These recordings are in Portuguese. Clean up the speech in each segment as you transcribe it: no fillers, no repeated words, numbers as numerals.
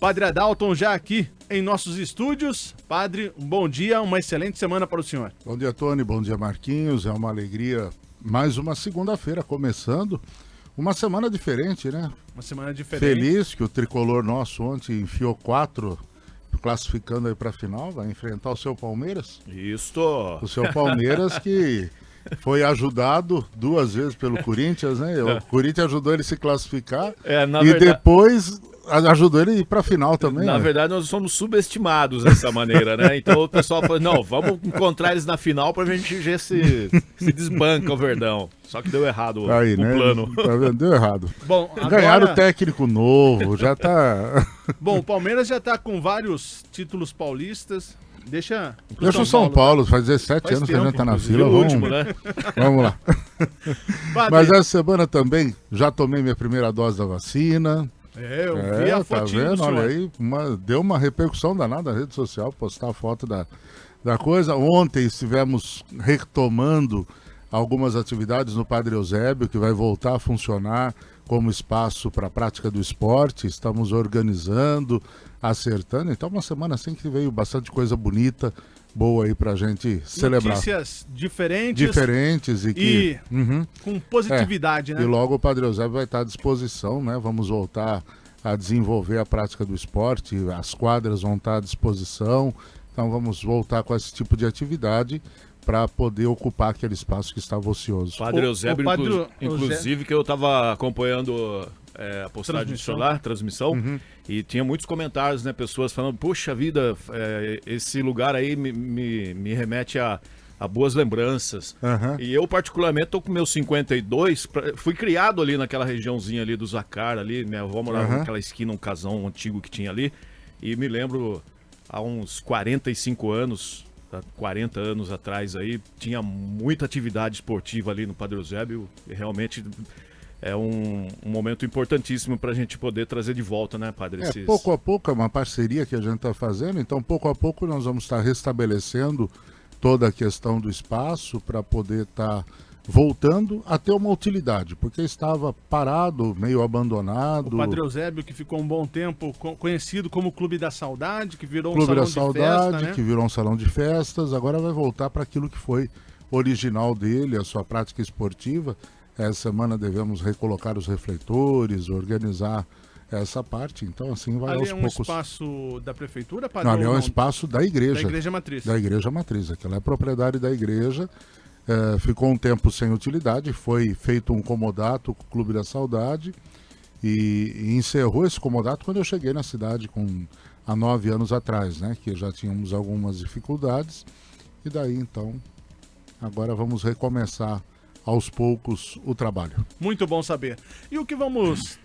Padre Adalton já aqui em nossos estúdios. Padre, um bom dia, uma excelente semana para o senhor. Bom dia, Tony, bom dia, Marquinhos. É uma alegria, mais uma segunda-feira começando. Uma semana diferente, né? Uma semana diferente. Feliz que o tricolor nosso ontem enfiou 4, classificando aí para a final, vai enfrentar o seu Palmeiras. Isso. O seu Palmeiras que foi ajudado 2 vezes pelo Corinthians, né? O Corinthians ajudou ele a se classificar depois ajudou ele a ir pra final também. Na verdade, nós somos subestimados dessa maneira, né? Então o pessoal falou, não, vamos encontrar eles na final pra gente ver se desbanca o Verdão. Só que deu errado aí, o né? plano. Tá vendo? Deu errado. Bom, agora... Ganharam técnico novo, já tá... Bom, o Palmeiras já tá com vários títulos paulistas. Deixa o São Paulo, faz 17 anos que a gente tá na fila. Último, né? Vamos lá. Padre, Mas essa semana também já tomei minha primeira dose da vacina. eu vi a fotinha do senhor. Olha aí, deu uma repercussão danada na rede social, postar a foto da coisa. Ontem estivemos retomando algumas atividades no Padre Eusébio, que vai voltar a funcionar como espaço para a prática do esporte. Estamos organizando, acertando. Então, uma semana assim que veio bastante coisa bonita, boa aí pra gente celebrar. Notícias diferentes e que... com positividade, né? E logo o Padre Eusébio vai estar à disposição, né? Vamos voltar a desenvolver a prática do esporte, as quadras vão estar à disposição, então vamos voltar com esse tipo de atividade para poder ocupar aquele espaço que estava ocioso. Padre Eusébio, inclusive, que eu estava acompanhando a postagem do celular, transmissão, e tinha muitos comentários, né? Pessoas falando, puxa vida, esse lugar aí me remete a boas lembranças. E eu, particularmente, tô com meus 52, fui criado ali naquela regiãozinha ali do Zacar, ali, minha avó morava naquela esquina, um casão antigo que tinha ali, e me lembro, há uns 45 anos... 40 anos atrás aí, tinha muita atividade esportiva ali no Padre Eusébio, e realmente é um momento importantíssimo para a gente poder trazer de volta, né, Padre? Pouco a pouco é uma parceria que a gente está fazendo, então pouco a pouco nós vamos estar restabelecendo toda a questão do espaço para poder estar voltando a ter uma utilidade, porque estava parado, meio abandonado. O Padre Eusébio, que ficou um bom tempo conhecido como Clube da Saudade, que virou Clube um salão da Saudade, de festa, né? Que virou um salão de festas, agora vai voltar para aquilo que foi original dele, a sua prática esportiva. Essa semana devemos recolocar os refletores, organizar essa parte, então assim vai ali aos poucos. Ali é um espaço da prefeitura, Padre? Não, ali é um espaço da igreja. Da igreja matriz. Da igreja matriz, aquela é propriedade da igreja. Ficou um tempo sem utilidade, foi feito um comodato com o Clube da Saudade e encerrou esse comodato quando eu cheguei na cidade há 9 anos atrás, né? Que já tínhamos algumas dificuldades e daí então agora vamos recomeçar aos poucos o trabalho. Muito bom saber. E o que vamos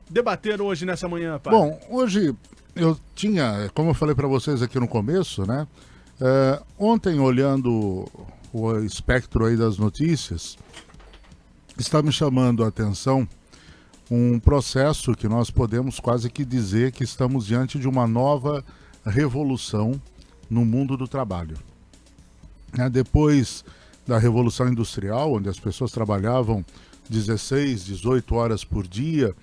debater hoje nessa manhã, Padre? Bom, hoje eu tinha, como eu falei para vocês aqui no começo, né? Ontem olhando o espectro aí das notícias, está me chamando a atenção um processo que nós podemos quase que dizer que estamos diante de uma nova revolução no mundo do trabalho. Depois da Revolução Industrial, onde as pessoas trabalhavam 16, 18 horas por dia,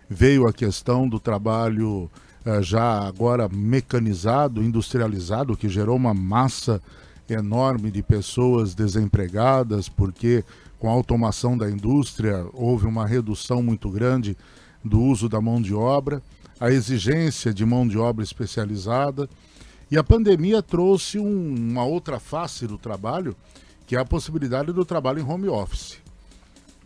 veio a questão do trabalho já agora mecanizado, industrializado, que gerou uma massa enorme de pessoas desempregadas, porque com a automação da indústria houve uma redução muito grande do uso da mão de obra, a exigência de mão de obra especializada, e a pandemia trouxe uma outra face do trabalho, que é a possibilidade do trabalho em home office,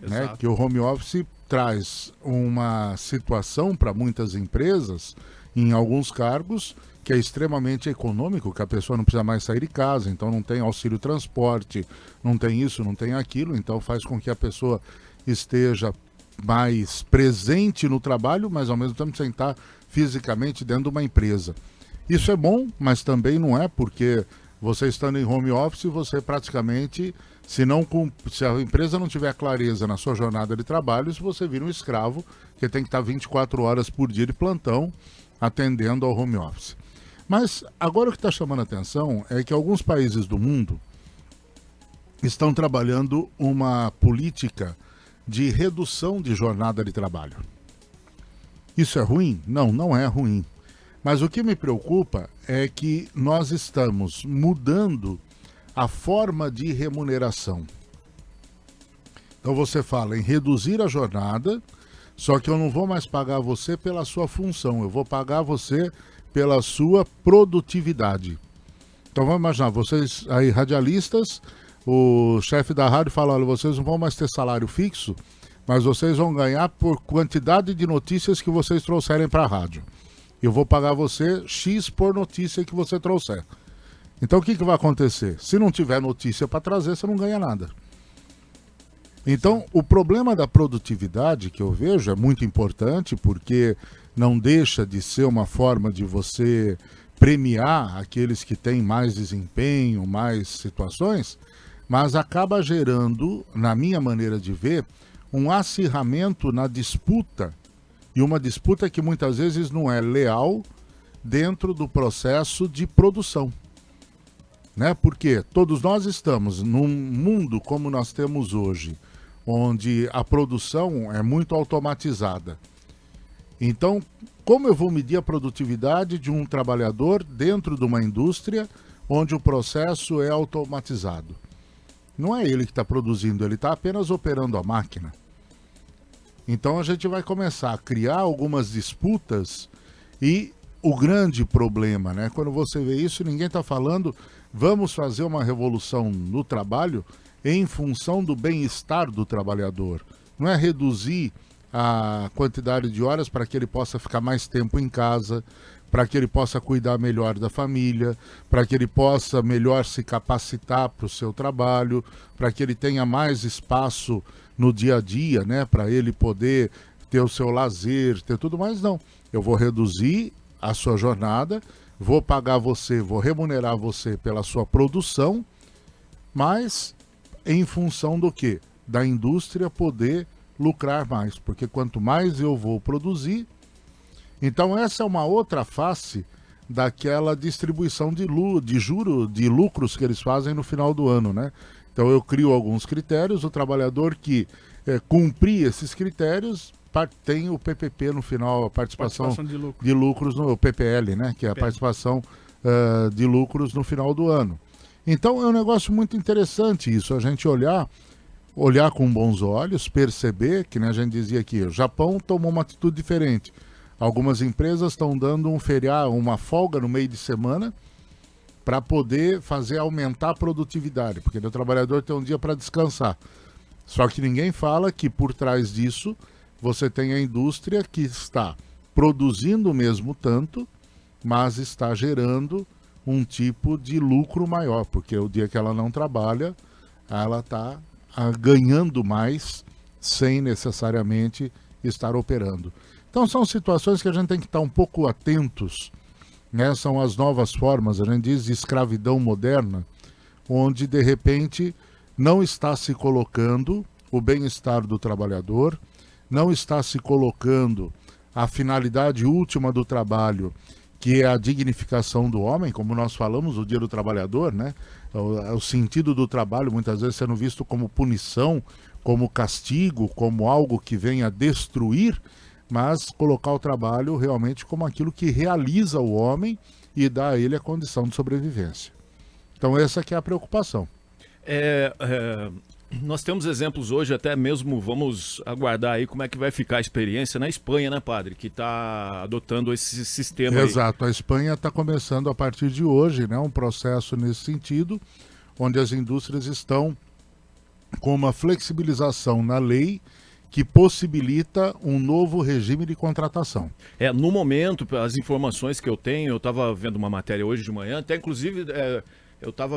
né? Que o home office traz uma situação para muitas empresas, em alguns cargos, que é extremamente econômico, que a pessoa não precisa mais sair de casa, então não tem auxílio transporte, não tem isso, não tem aquilo, então faz com que a pessoa esteja mais presente no trabalho, mas ao mesmo tempo sem estar fisicamente dentro de uma empresa. Isso é bom, mas também não é, porque você estando em home office, você praticamente, se a empresa não tiver clareza na sua jornada de trabalho, você vira um escravo, que tem que estar 24 horas por dia de plantão, atendendo ao home office. Mas agora o que está chamando a atenção é que alguns países do mundo estão trabalhando uma política de redução de jornada de trabalho. Isso é ruim? Não, não é ruim. Mas o que me preocupa é que nós estamos mudando a forma de remuneração. Então você fala em reduzir a jornada, só que eu não vou mais pagar você pela sua função, eu vou pagar você pela sua produtividade. Então vamos imaginar, vocês aí radialistas, o chefe da rádio fala, olha, vocês não vão mais ter salário fixo, mas vocês vão ganhar por quantidade de notícias que vocês trouxerem para a rádio. Eu vou pagar você X por notícia que você trouxer. Então o que vai acontecer? Se não tiver notícia para trazer, você não ganha nada. Então o problema da produtividade que eu vejo é muito importante, porque não deixa de ser uma forma de você premiar aqueles que têm mais desempenho, mais situações, mas acaba gerando, na minha maneira de ver, um acirramento na disputa, e uma disputa que muitas vezes não é leal dentro do processo de produção. Né? Porque todos nós estamos num mundo como nós temos hoje, onde a produção é muito automatizada. Então, como eu vou medir a produtividade de um trabalhador dentro de uma indústria onde o processo é automatizado? Não é ele que está produzindo, ele está apenas operando a máquina. Então a gente vai começar a criar algumas disputas e o grande problema, né? Quando você vê isso, ninguém está falando, vamos fazer uma revolução no trabalho em função do bem-estar do trabalhador. Não é reduzir a quantidade de horas para que ele possa ficar mais tempo em casa, para que ele possa cuidar melhor da família, para que ele possa melhor se capacitar para o seu trabalho, para que ele tenha mais espaço no dia a dia, né, para ele poder ter o seu lazer, ter tudo mais. Não, eu vou reduzir a sua jornada, vou pagar você, vou remunerar você pela sua produção, mas em função do quê? Da indústria poder lucrar mais, porque quanto mais eu vou produzir, então essa é uma outra face daquela distribuição de lucros que eles fazem no final do ano, né? Então eu crio alguns critérios, o trabalhador que cumprir esses critérios tem o PPP no final, a participação de lucros no PPL, né? Que é a participação de lucros no final do ano. Então é um negócio muito interessante isso, a gente olhar com bons olhos, perceber que, né, a gente dizia aqui, o Japão tomou uma atitude diferente. Algumas empresas estão dando um feriado, uma folga no meio de semana para poder fazer aumentar a produtividade, porque o trabalhador tem um dia para descansar. Só que ninguém fala que por trás disso você tem a indústria que está produzindo o mesmo tanto, mas está gerando um tipo de lucro maior, porque o dia que ela não trabalha, ela está ganhando mais sem necessariamente estar operando. Então são situações que a gente tem que estar um pouco atentos, né? São as novas formas, a gente diz, de escravidão moderna, onde de repente não está se colocando o bem-estar do trabalhador, não está se colocando a finalidade última do trabalho, que é a dignificação do homem, como nós falamos, o Dia do Trabalhador, né? O sentido do trabalho muitas vezes sendo visto como punição, como castigo, como algo que venha destruir, mas colocar o trabalho realmente como aquilo que realiza o homem e dá a ele a condição de sobrevivência. Então essa que é a preocupação. Nós temos exemplos hoje, até mesmo vamos aguardar aí como é que vai ficar a experiência na Espanha, né, padre? Que está adotando esse sistema. Exato, aí. A Espanha está começando a partir de hoje, né, um processo nesse sentido, onde as indústrias estão com uma flexibilização na lei que possibilita um novo regime de contratação. No momento, as informações que eu tenho, eu estava vendo uma matéria hoje de manhã, até inclusive... eu estava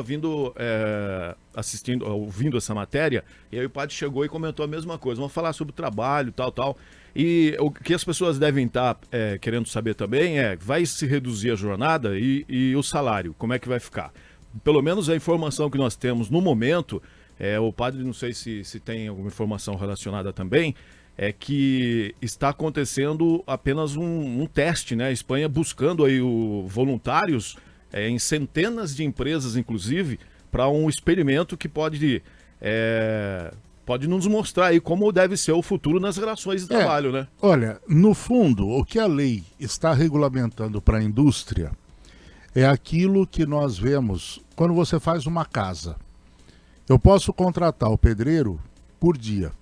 ouvindo essa matéria, e aí o padre chegou e comentou a mesma coisa. Vamos falar sobre o trabalho, tal. E o que as pessoas devem estar querendo saber também vai se reduzir a jornada e o salário, como é que vai ficar? Pelo menos a informação que nós temos no momento, o padre, não sei se tem alguma informação relacionada também, é que está acontecendo apenas um teste, né? A Espanha buscando aí voluntários em centenas de empresas, inclusive, para um experimento que pode pode nos mostrar aí como deve ser o futuro nas relações de trabalho, né? Olha, no fundo, o que a lei está regulamentando para a indústria é aquilo que nós vemos quando você faz uma casa. Eu posso contratar o pedreiro por dia.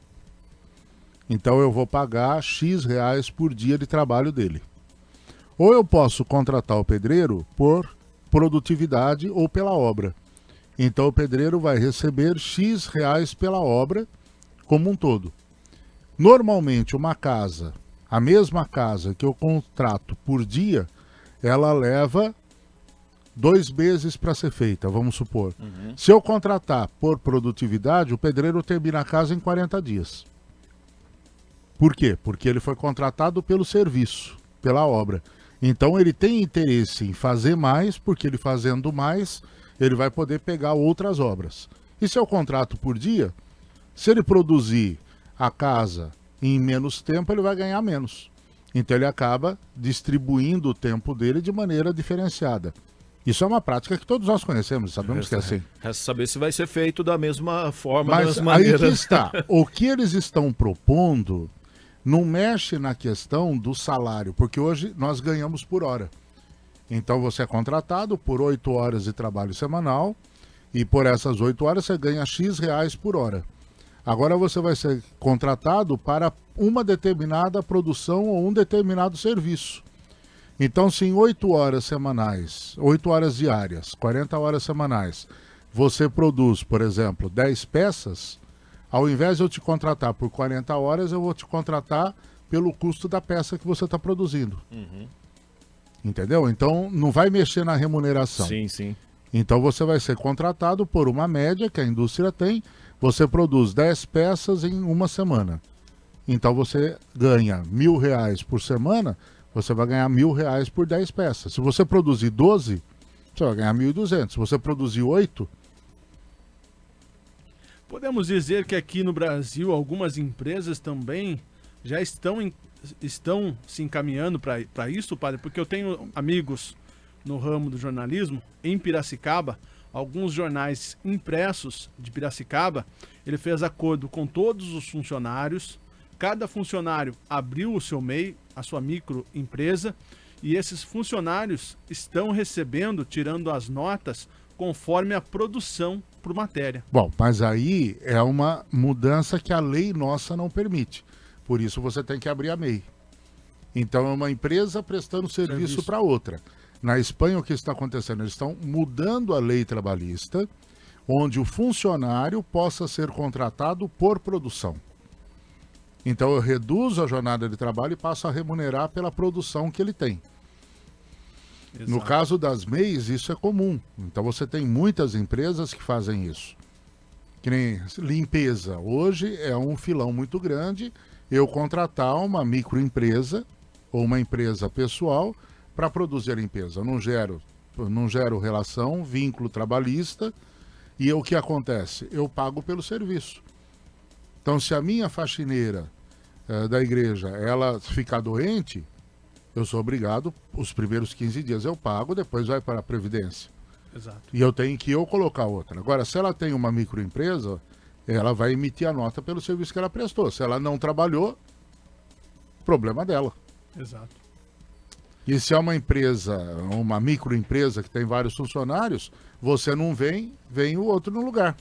Então eu vou pagar X reais por dia de trabalho dele. Ou eu posso contratar o pedreiro por produtividade ou pela obra. Então o pedreiro vai receber X reais pela obra como um todo. Normalmente uma casa, a mesma casa que eu contrato por dia, ela leva 2 meses para ser feita, vamos supor. Se eu contratar por produtividade, o pedreiro termina a casa em 40 dias. Por quê? Porque ele foi contratado pelo serviço, pela obra. Então ele tem interesse em fazer mais, porque ele fazendo mais, ele vai poder pegar outras obras. E se eu contrato por dia, se ele produzir a casa em menos tempo, ele vai ganhar menos. Então ele acaba distribuindo o tempo dele de maneira diferenciada. Isso é uma prática que todos nós conhecemos, sabemos que é assim. Resta saber se vai ser feito da mesma forma, mas da mesma maneira. Aí que está. O que eles estão propondo não mexe na questão do salário, porque hoje nós ganhamos por hora. Então você é contratado por 8 horas de trabalho semanal e por essas 8 horas você ganha X reais por hora. Agora você vai ser contratado para uma determinada produção ou um determinado serviço. Então, se em 8 horas semanais, 8 horas diárias, 40 horas semanais, você produz, por exemplo, 10 peças, ao invés de eu te contratar por 40 horas, eu vou te contratar pelo custo da peça que você está produzindo. Entendeu? Então, não vai mexer na remuneração. Sim, sim. Então, você vai ser contratado por uma média que a indústria tem. Você produz 10 peças em uma semana. Então, você ganha R$1.000 por semana, você vai ganhar R$1.000 por 10 peças. Se você produzir 12, você vai ganhar 1.200. Se você produzir 8... Podemos dizer que aqui no Brasil algumas empresas também já estão se encaminhando para isso, padre? Porque eu tenho amigos no ramo do jornalismo em Piracicaba, alguns jornais impressos de Piracicaba, ele fez acordo com todos os funcionários, cada funcionário abriu o seu MEI, a sua microempresa, e esses funcionários estão recebendo, tirando as notas, conforme a produção por matéria. Bom, mas aí é uma mudança que a lei nossa não permite. Por isso você tem que abrir a MEI. Então é uma empresa prestando serviço para outra. Na Espanha o que está acontecendo? Eles estão mudando a lei trabalhista, onde o funcionário possa ser contratado por produção. Então eu reduzo a jornada de trabalho e passo a remunerar pela produção que ele tem. Exato. No caso das MEIs, isso é comum. Então você tem muitas empresas que fazem isso. Que nem limpeza. Hoje é um filão muito grande eu contratar uma microempresa ou uma empresa pessoal para produzir a limpeza. Eu não gero relação, vínculo trabalhista, e o que acontece? Eu pago pelo serviço. Então se a minha faxineira da igreja ela ficar doente, eu sou obrigado, os primeiros 15 dias eu pago, depois vai para a Previdência. Exato. E eu tenho que colocar outra. Agora, se ela tem uma microempresa, ela vai emitir a nota pelo serviço que ela prestou. Se ela não trabalhou, problema dela. Exato. E se é uma empresa, uma microempresa que tem vários funcionários, você não vem o outro no lugar.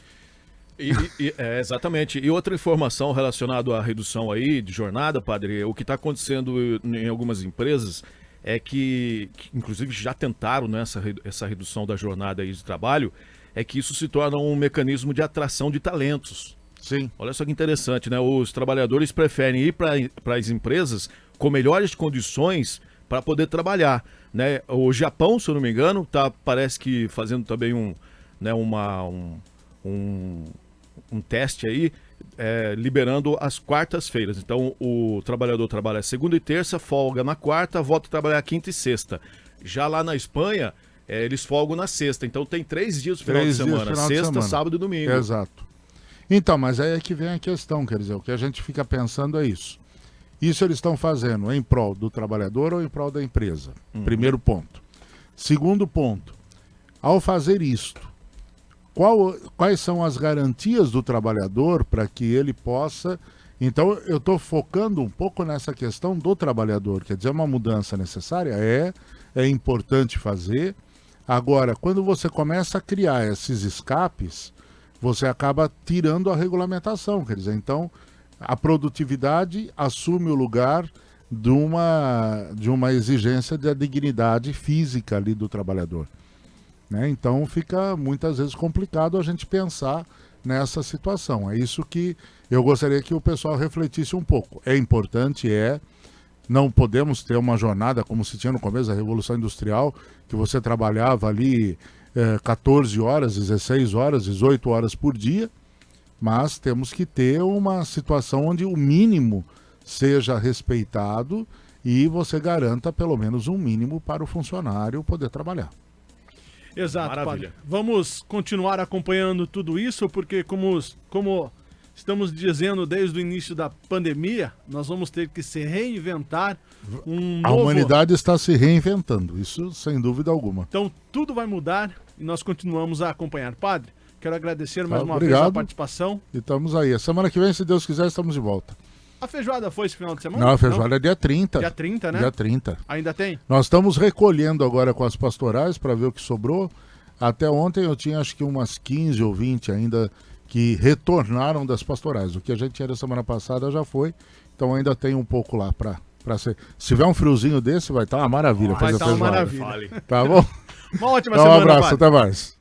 Exatamente. E outra informação relacionada à redução aí de jornada, padre, o que está acontecendo em algumas empresas é que inclusive já tentaram, né, essa redução da jornada aí de trabalho, é que isso se torna um mecanismo de atração de talentos. Sim. Olha só que interessante, né? Os trabalhadores preferem ir para as empresas com melhores condições para poder trabalhar, né? O Japão, se eu não me engano, parece que fazendo também um teste aí, liberando as quartas-feiras. Então o trabalhador trabalha segunda e terça, folga na quarta, volta a trabalhar quinta e sexta. Já lá na Espanha, eles folgam na sexta. Então tem 3 dias no final de semana. Sexta, sábado e domingo. Exato. Então, mas aí é que vem a questão, quer dizer, o que a gente fica pensando é isso. Isso eles estão fazendo em prol do trabalhador ou em prol da empresa? Primeiro ponto. Segundo ponto, ao fazer isto, quais são as garantias do trabalhador para que ele possa... Então, eu estou focando um pouco nessa questão do trabalhador. Quer dizer, uma mudança necessária é importante fazer. Agora, quando você começa a criar esses escapes, você acaba tirando a regulamentação. Quer dizer, então, a produtividade assume o lugar de uma exigência da dignidade física ali do trabalhador. Né? Então, fica muitas vezes complicado a gente pensar nessa situação. É isso que eu gostaria que o pessoal refletisse um pouco. É importante, não podemos ter uma jornada como se tinha no começo da Revolução Industrial, que você trabalhava ali 14 horas, 16 horas, 18 horas por dia, mas temos que ter uma situação onde o mínimo seja respeitado e você garanta pelo menos um mínimo para o funcionário poder trabalhar. Exato, Maravilha. padre. Vamos continuar acompanhando tudo isso, porque como estamos dizendo desde o início da pandemia, nós vamos ter que se reinventar A humanidade está se reinventando, isso sem dúvida alguma. Então tudo vai mudar e nós continuamos a acompanhar. Padre, quero agradecer mais uma obrigado. vez a participação. E estamos aí. A semana que vem, se Deus quiser, estamos de volta. A feijoada foi esse final de semana? Não, a feijoada é dia 30. Dia 30, né? Dia 30. Ainda tem? Nós estamos recolhendo agora com as pastorais para ver o que sobrou. Até ontem eu tinha acho que umas 15 ou 20 ainda que retornaram das pastorais. O que a gente tinha da semana passada já foi. Então ainda tem um pouco lá para ser. Se tiver um friozinho desse, vai estar uma maravilha. Vai fazer estar uma feijoada. maravilha. Tá bom? Uma ótima Então, semana, um abraço, padre. até mais.